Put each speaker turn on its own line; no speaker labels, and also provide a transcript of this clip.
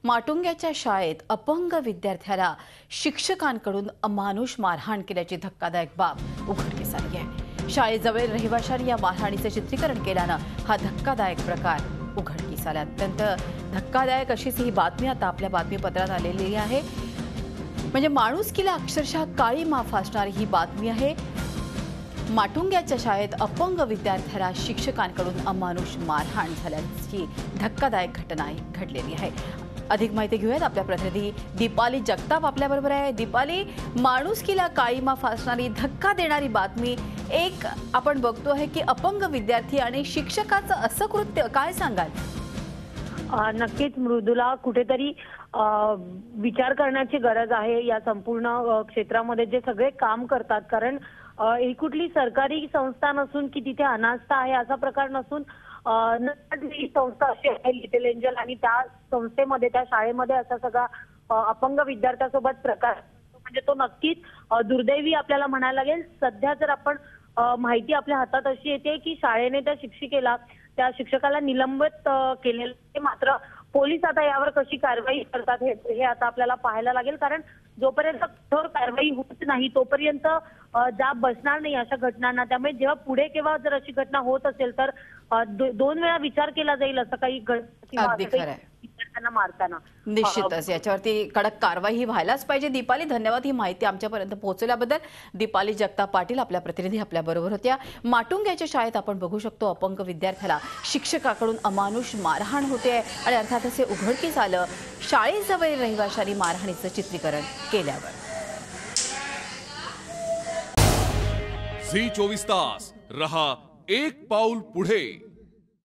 माटुंग्याच्या शाळेत अपंग विद्यार्थ्याला शिक्षकांकडून अमानुष मारहाण केल्याची धक्कादायक बाब उघडकीस आली आहे। शाळेजवळील रहिवाशांनी या मारहाणीचे चित्रीकरण केल्यानं हा धक्कादायक प्रकार उघडकीस आला। अत्यंत धक्कादायक अशीच ही बातमी आता आपल्या बातमीपत्रात आलेली आहे। म्हणजे माणुसकीला अक्षरशः काळी माफ असणारी ही बातमी आहे। माटुंग्याच्या शाळेत अपंग विद्यार्थ्याला शिक्षकांकडून अमानुष मारहाण झाल्याची धक्कादायक घटना घडलेली आहे। अधिक माहिती घेऊयात आपल्या प्रतिनिधी दीपाली जगताप आपल्याबरोबर आहे। दीपाली, माणुसकीला काळी माफ असणारी धक्का देणारी बातमी एक आपण बघतो आहे की अपंग विद्यार्थी आणि शिक्षकाचं असं कृत्य, काय सांगाल?
नक्कीच मृदुला, कुठेतरी विचार करण्याची गरज आहे या संपूर्ण क्षेत्रामध्ये जे सगळे काम करतात। कारण ही कुठली सरकारी संस्था नसून की तिथे अनास्था आहे असा प्रकार नसून ही संस्था अशी आहे लिटिल एंजल, आणि त्या संस्थेमध्ये त्या शाळेमध्ये असा सगळा अपंग विद्यार्थ्यासोबत प्रकार म्हणजे तो नक्कीच दुर्दैवी आपल्याला म्हणायला लागेल। सध्या जर आपण माहिती आपल्या हातात अशी येते की शाळेने त्या शिक्षकाला निलंबित केलेलं आहे। मात्र पोलीस आता यावर कशी कारवाई करतात हे आता आपल्याला पाहायला लागेल। कारण जोपर्यंत कठोर कारवाई होत नाही तोपर्यंत जाब बसणार नाही अशा घटनांना। त्यामुळे जेव्हा पुढे केव्हा जर अशी घटना होत असेल तर 2 वेळा विचार केला जाईल असं काही विद्यार्थ्यांना मारताना।
निश्चितच याच्यावरती कडक कारवाई ही व्हायलाच पाहिजे। दीपाली, धन्यवाद ही माहिती आमच्यापर्यंत पोहोचवल्याबद्दल। दीपाली जगताप पाटील आपल्या प्रतिनिधी आपल्या बरोबर होत्या। माटुंग्याच्या शाळेत आपण बघू शकतो अपंग विद्यार्थ्याला शिक्षकाकडून अमानुष मारहाण होते आणि अर्थातच हे उघडकीस आलं शाळेजवळील रहिवाशांनी मारहाणीचं चित्रीकरण केल्यावर।
झी 24 तास रहा एक पाऊल पुढे।